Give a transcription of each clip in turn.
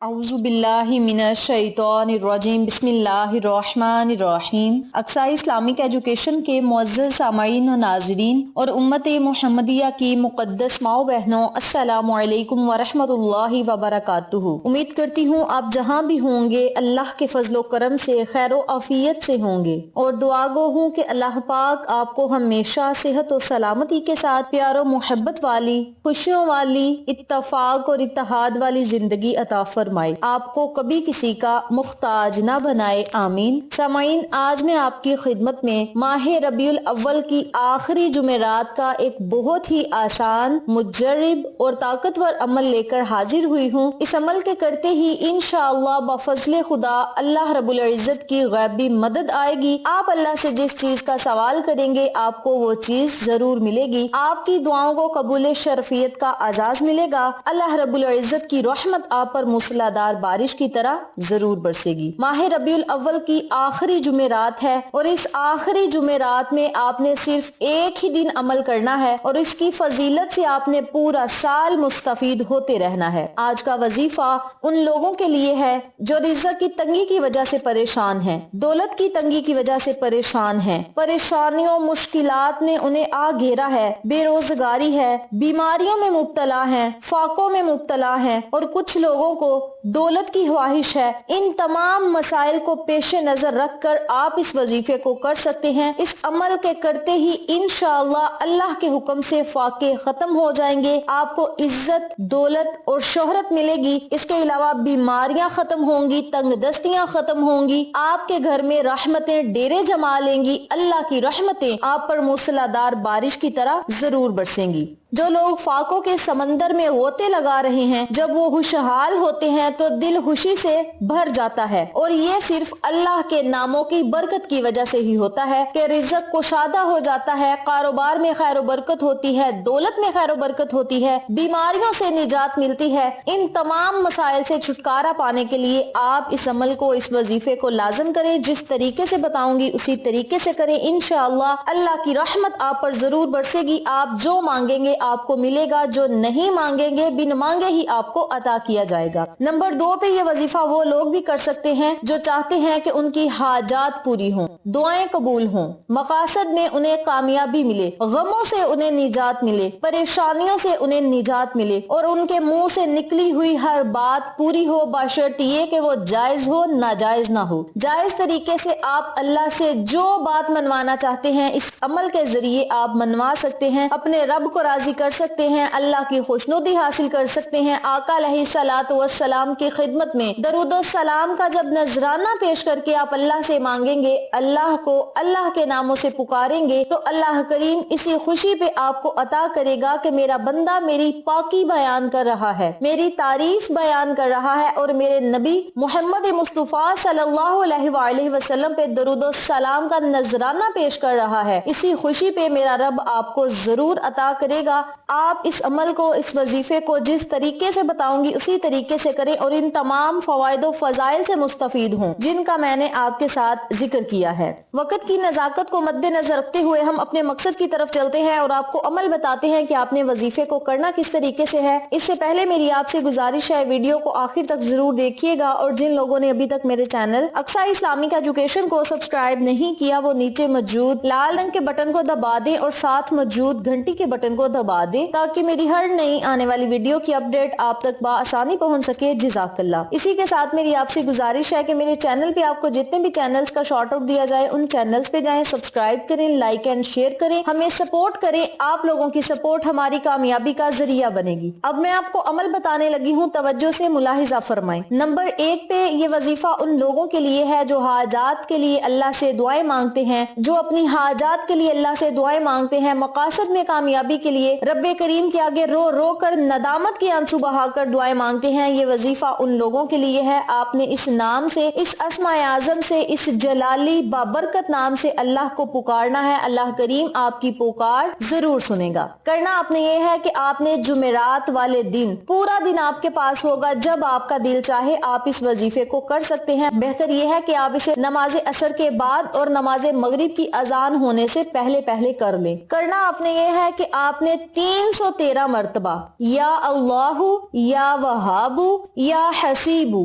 اعوذ باللہ من الشیطان الرجیم بسم اللہ الرحمن الرحیم۔ اقصی اسلامک ایجوکیشن کے معزز سامعین و ناظرین اور امت محمدیہ کی مقدس ماؤں بہنوں، السلام علیکم ورحمۃ اللہ وبرکاتہ۔ امید کرتی ہوں آپ جہاں بھی ہوں گے اللہ کے فضل و کرم سے خیر و عافیت سے ہوں گے، اور دعا گو ہوں کہ اللہ پاک آپ کو ہمیشہ صحت و سلامتی کے ساتھ پیار و محبت والی، خوشیوں والی، اتفاق اور اتحاد والی زندگی عطا فرمائے، آپ کو کبھی کسی کا محتاج نہ بنائے، آمین۔ سامعین، آج میں آپ کی خدمت میں ماہ ربیع الاول کی آخری جمعرات کا ایک بہت ہی آسان، مجرب اور طاقتور عمل لے کر حاضر ہوئی ہوں۔ اس عمل کے کرتے ہی انشاءاللہ بفضل خدا اللہ رب العزت کی غیبی مدد آئے گی۔ آپ اللہ سے جس چیز کا سوال کریں گے آپ کو وہ چیز ضرور ملے گی، آپ کی دعاؤں کو قبول شرفیت کا اعزاز ملے گا، اللہ رب العزت کی رحمت آپ پر دار بارش کی طرح ضرور برسے گی۔ ماہ ربیع الاول کی آخری جمعرات ہے، اور اس آخری جمعرات میں آپ نے صرف ایک ہی دن عمل کرنا ہے، اور اس کی فضیلت سے آپ نے پورا سال مستفید ہوتے رہنا ہے۔ آج کا وظیفہ ان لوگوں کے لیے ہے جو رزق کی تنگی کی وجہ سے پریشان ہیں، دولت کی تنگی کی وجہ سے پریشان ہیں، پریشانیوں مشکلات نے انہیں آ گھیرا ہے، بے روزگاری ہے، بیماریوں میں مبتلا ہیں، فاقوں میں مبتلا ہیں، اور کچھ لوگوں کو دولت کی خواہش ہے۔ ان تمام مسائل کو پیش نظر رکھ کر آپ اس وظیفے کو کر سکتے ہیں۔ اس عمل کے کرتے ہی انشاءاللہ اللہ کے حکم سے فاقے ختم ہو جائیں گے، آپ کو عزت، دولت اور شہرت ملے گی۔ اس کے علاوہ بیماریاں ختم ہوں گی، تنگ دستیاں ختم ہوں گی، آپ کے گھر میں رحمتیں ڈیرے جما لیں گی، اللہ کی رحمتیں آپ پر موسلادھار بارش کی طرح ضرور برسیں گی۔ جو لوگ فاقوں کے سمندر میں غوطے لگا رہے ہیں، جب وہ خوشحال ہوتے ہیں تو دل خوشی سے بھر جاتا ہے، اور یہ صرف اللہ کے ناموں کی برکت کی وجہ سے ہی ہوتا ہے کہ رزق کشادہ ہو جاتا ہے، کاروبار میں خیر و برکت ہوتی ہے، دولت میں خیر و برکت ہوتی ہے، بیماریوں سے نجات ملتی ہے۔ ان تمام مسائل سے چھٹکارا پانے کے لیے آپ اس عمل کو، اس وظیفے کو لازم کریں، جس طریقے سے بتاؤں گی اسی طریقے سے کریں، انشاءاللہ اللہ کی رحمت آپ پر ضرور برسے گی۔ آپ جو مانگیں گے آپ کو ملے گا، جو نہیں مانگیں گے بن مانگے ہی آپ کو عطا کیا جائے گا۔ نمبر 2 پہ یہ وظیفہ وہ لوگ بھی کر سکتے ہیں جو چاہتے ہیں کہ ان کی حاجات پوری ہوں، دعائیں قبول ہوں، مقاصد میں انہیں کامیابی ملے، غموں سے انہیں نجات ملے، پریشانیوں سے انہیں نجات ملے، اور ان کے منہ سے نکلی ہوئی ہر بات پوری ہو، بشرط یہ کہ وہ جائز ہو، ناجائز نہ ہو۔ جائز طریقے سے آپ اللہ سے جو بات منوانا چاہتے ہیں اس عمل کے ذریعے آپ منوا سکتے ہیں، اپنے رب کو راضی کر سکتے ہیں، اللہ کی خوشنودی حاصل کر سکتے ہیں۔ آقا علیہ الصلوۃ والسلام کی خدمت میں درود و سلام کا جب نذرانہ پیش کر کے آپ اللہ سے مانگیں گے، اللہ کو اللہ کے ناموں سے پکاریں گے، تو اللہ کریم اسی خوشی پہ آپ کو عطا کرے گا کہ میرا بندہ میری پاکی بیان کر رہا ہے، میری تعریف بیان کر رہا ہے، اور میرے نبی محمد مصطفیٰ صلی اللہ علیہ وآلہ وسلم پہ درود و سلام کا نذرانہ پیش کر رہا ہے۔ اسی خوشی پہ میرا رب آپ کو ضرور عطا کرے گا۔ آپ اس عمل کو، اس وظیفے کو جس طریقے سے بتاؤں گی اسی طریقے سے کریں، اور ان تمام فوائد و فضائل سے مستفید ہوں جن کا میں نے آپ کے ساتھ ذکر کیا ہے۔ وقت کی نزاکت کو مد نظر رکھتے ہوئے ہم اپنے مقصد کی طرف چلتے ہیں اور آپ کو عمل بتاتے ہیں کہ آپ نے وظیفے کو کرنا کس طریقے سے ہے۔ اس سے پہلے میری آپ سے گزارش ہے، ویڈیو کو آخر تک ضرور دیکھیے گا، اور جن لوگوں نے ابھی تک میرے چینل اقصی اسلامک ایجوکیشن کو سبسکرائب نہیں کیا وہ نیچے موجود لال رنگ کے بٹن کو دبا دیں اور ساتھ موجود گھنٹی کے بٹن کو دبا دیں تاکہ میری ہر نئی آنے والی ویڈیو کی اپڈیٹ آپ تک بآسانی پہنچ سکے۔ جزاک اللہ۔ اسی کے ساتھ میری آپ سے گزارش ہے کہ میرے چینل پہ آپ کو جتنے بھی چینلز کا شارٹ آؤٹ دیا جائے ان چینلز پہ جائیں، سبسکرائب کریں، لائک اینڈ شیئر کریں، ہمیں سپورٹ کریں۔ آپ لوگوں کی سپورٹ ہماری کامیابی کا ذریعہ بنے گی۔ اب میں آپ کو عمل بتانے لگی ہوں، توجہ سے ملاحظہ فرمائیں۔ نمبر 1 پہ یہ وظیفہ ان لوگوں کے لیے ہے جو حاجات کے لیے اللہ سے دعائیں مانگتے ہیں، جو اپنی حاجات کے لیے اللہ سے دعائیں مانگتے ہیں، مقاصد میں کامیابی کے لیے رب کریم کے آگے رو رو کر ندامت کے آنسو بہا کر دعائیں مانگتے ہیں۔ یہ وظیفہ ان لوگوں کے لیے ہے۔ آپ نے اس نام سے، اس اسماء اعظم سے، اس جلالی بابرکت نام سے اللہ کو پکارنا ہے۔ اللہ کریم آپ کی پکار ضرور سنے گا۔ کرنا آپ نے یہ ہے کہ آپ نے جمعرات والے دن پورا دن آپ کے پاس ہوگا، جب آپ کا دل چاہے آپ اس وظیفے کو کر سکتے ہیں۔ بہتر یہ ہے کہ آپ اسے نماز عصر کے بعد اور نماز مغرب کی اذان ہونے سے پہلے کر لیں۔ کرنا آپ نے یہ ہے کہ آپ نے 313 مرتبہ یا اللہ یا وہاب یا حسیب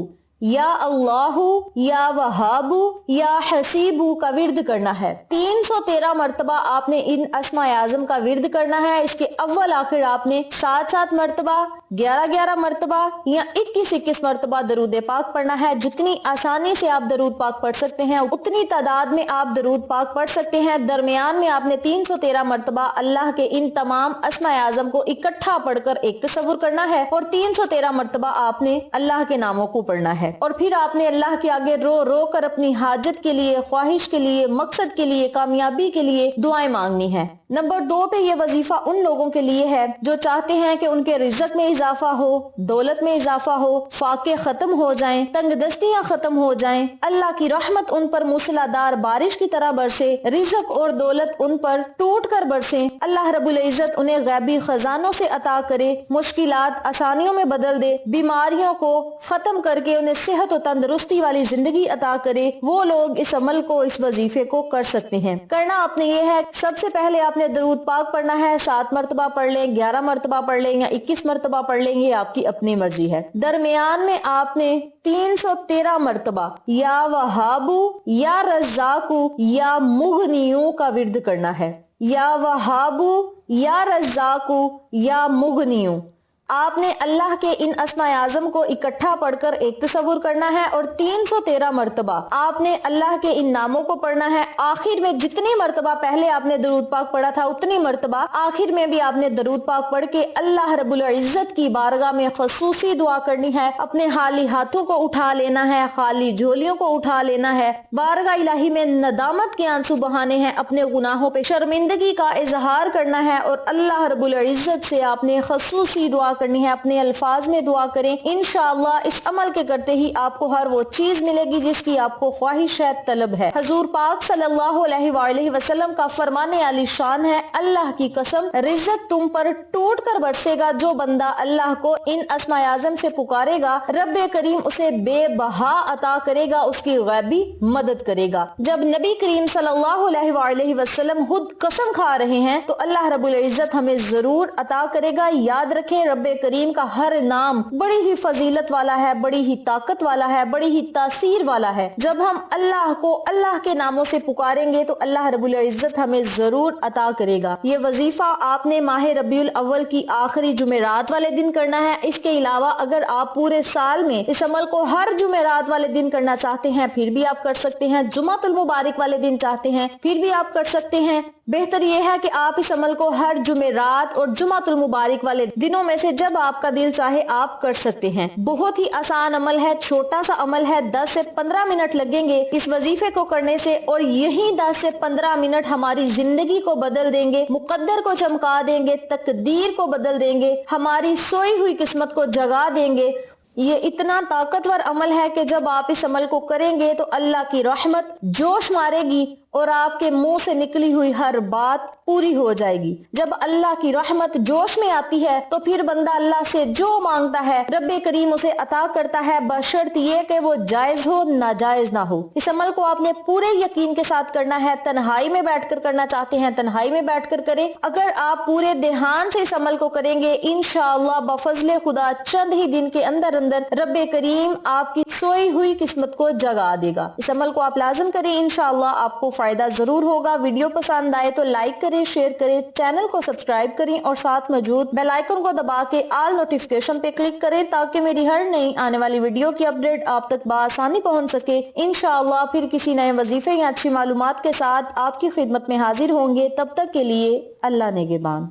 یا اللہ یا وہاب یا حسیب کا ورد کرنا ہے۔ 313 مرتبہ آپ نے ان اسماء اعظم کا ورد کرنا ہے۔ اس کے اول آخر آپ نے 7 مرتبہ، 11 مرتبہ یا 21 مرتبہ درود پاک پڑھنا ہے۔ جتنی آسانی سے آپ درود پاک پڑھ سکتے ہیں اتنی تعداد میں آپ درود پاک پڑھ سکتے ہیں۔ درمیان میں آپ نے 313 مرتبہ اللہ کے ان تمام اسماء اعظم کو اکٹھا پڑھ کر ایک تصور کرنا ہے اور 313 مرتبہ آپ نے اللہ کے ناموں کو پڑھنا ہے اور پھر آپ نے اللہ کے آگے رو رو کر اپنی حاجت کے لیے، خواہش کے لیے، مقصد کے لیے، کامیابی کے لیے دعائیں مانگنی ہے۔ نمبر 2 پہ یہ وظیفہ ان لوگوں کے لیے ہے جو چاہتے ہیں کہ ان کے رزق میں اضافہ ہو، دولت میں اضافہ ہو، فاقے ختم ہو جائیں، تنگ دستیاں ختم ہو جائیں، اللہ کی رحمت ان پر موسلادھار بارش کی طرح برسے، رزق اور دولت ان پر ٹوٹ کر برسے، اللہ رب العزت انہیں غیبی خزانوں سے عطا کرے، مشکلات آسانیوں میں بدل دے، بیماریوں کو ختم کر کے انہیں صحت و تندرستی والی زندگی عطا کرے، وہ لوگ اس عمل کو، اس وظیفے کو کر سکتے ہیں۔ کرنا آپ نے یہ ہے، سب سے پہلے آپ نے درود پاک پڑھنا ہے، 7 مرتبہ پڑھ لیں، 11 مرتبہ پڑھ لیں یا 21 مرتبہ پڑھ لیں، یہ آپ کی اپنی مرضی ہے۔ درمیان میں آپ نے 313 مرتبہ یا وہاب یا رزاق یا مغنیوں کا ورد کرنا ہے۔ یا وہاب یا رزاق یا مغنیوں، آپ نے اللہ کے ان اسماء اعظم کو اکٹھا پڑھ کر ایک تصور کرنا ہے اور 313 مرتبہ آپ نے اللہ کے ان ناموں کو پڑھنا ہے۔ آخر میں جتنی مرتبہ پہلے آپ نے درود پاک پڑھا تھا اتنی مرتبہ آخر میں بھی آپ نے درود پاک پڑھ کے اللہ رب العزت کی بارگاہ میں خصوصی دعا کرنی ہے، اپنے خالی ہاتھوں کو اٹھا لینا ہے، خالی جھولیوں کو اٹھا لینا ہے، بارگاہ الہی میں ندامت کے آنسو بہانے ہیں، اپنے گناہوں پہ شرمندگی کا اظہار کرنا ہے اور اللہ رب العزت سے آپ نے خصوصی دعا کرنی ہے، اپنے الفاظ میں دعا کریں۔ انشاءاللہ اس عمل کے کرتے ہی آپ کو ہر وہ چیز ملے گی جس کی آپ کو خواہش ہے، طلب ہے۔ حضور پاک صلی اللہ علیہ وآلہ وسلم کا فرمان عالی شان ہے، اللہ کی قسم رزق تم پر ٹوٹ کر برسے گا، جو بندہ اللہ کو ان اسماء اعظم سے پکارے گا رب کریم اسے بے بہا عطا کرے گا، اس کی غیبی مدد کرے گا۔ جب نبی کریم صلی اللہ علیہ وآلہ وسلم خود قسم کھا رہے ہیں تو اللہ رب العزت ہمیں ضرور عطا کرے گا۔ یاد رکھیں رب کریم کا ہر نام بڑی ہی فضیلت والا ہے، بڑی ہی طاقت والا ہے، بڑی ہی تاثیر والا ہے۔ جب ہم اللہ کو اللہ کے ناموں سے پکاریں گے تو اللہ رب العزت ہمیں ضرور عطا کرے گا۔ یہ وظیفہ آپ نے ماہ ربیع الاول کی آخری جمعرات والے دن کرنا ہے۔ اس کے علاوہ اگر آپ پورے سال میں اس عمل کو ہر جمعرات والے دن کرنا چاہتے ہیں پھر بھی آپ کر سکتے ہیں، جمعۃ المبارک والے دن چاہتے ہیں پھر بھی آپ کر سکتے ہیں۔ بہتر یہ ہے کہ آپ اس عمل کو ہر جمعرات اور جمعۃ المبارک والے دنوں میں سے جب آپ کا دل چاہے آپ کر سکتے ہیں۔ بہت ہی آسان عمل ہے، چھوٹا سا عمل ہے، 10 سے 15 منٹ لگیں گے اس وظیفے کو کرنے سے اور یہی 10 سے 15 منٹ ہماری زندگی کو بدل دیں گے، مقدر کو چمکا دیں گے، تقدیر کو بدل دیں گے، ہماری سوئی ہوئی قسمت کو جگا دیں گے۔ یہ اتنا طاقتور عمل ہے کہ جب آپ اس عمل کو کریں گے تو اللہ کی رحمت جوش مارے گی اور آپ کے منہ سے نکلی ہوئی ہر بات پوری ہو جائے گی۔ جب اللہ کی رحمت جوش میں آتی ہے تو پھر بندہ اللہ سے جو مانگتا ہے رب کریم اسے عطا کرتا ہے، بشرط یہ کہ وہ جائز ہو، ناجائز نہ ہو۔ اس عمل کو آپ نے پورے یقین کے ساتھ کرنا ہے، تنہائی میں بیٹھ کر کرنا چاہتے ہیں تنہائی میں بیٹھ کر کریں، اگر آپ پورے دھیان سے اس عمل کو کریں گے انشاءاللہ بفضل خدا چند ہی دن کے اندر رب کریم آپ کی سوئی ہوئی قسمت کو جگا دے گا۔ اس عمل کو آپ لازم کریں، انشاءاللہ آپ کو فائدہ ضرور ہوگا۔ ویڈیو پسند آئے تو لائک کریں، شیئر کریں، چینل کو سبسکرائب کریں اور ساتھ موجود بیل آئیکن کو دبا کے آل نوٹیفیکیشن پہ کلک کریں تاکہ میری ہر نئی آنے والی ویڈیو کی اپڈیٹ آپ تک بآسانی پہنچ سکے۔ انشاءاللہ پھر کسی نئے وظیفے یا اچھی معلومات کے ساتھ آپ کی خدمت میں حاضر ہوں گے، تب تک کے لیے اللہ نگہبان۔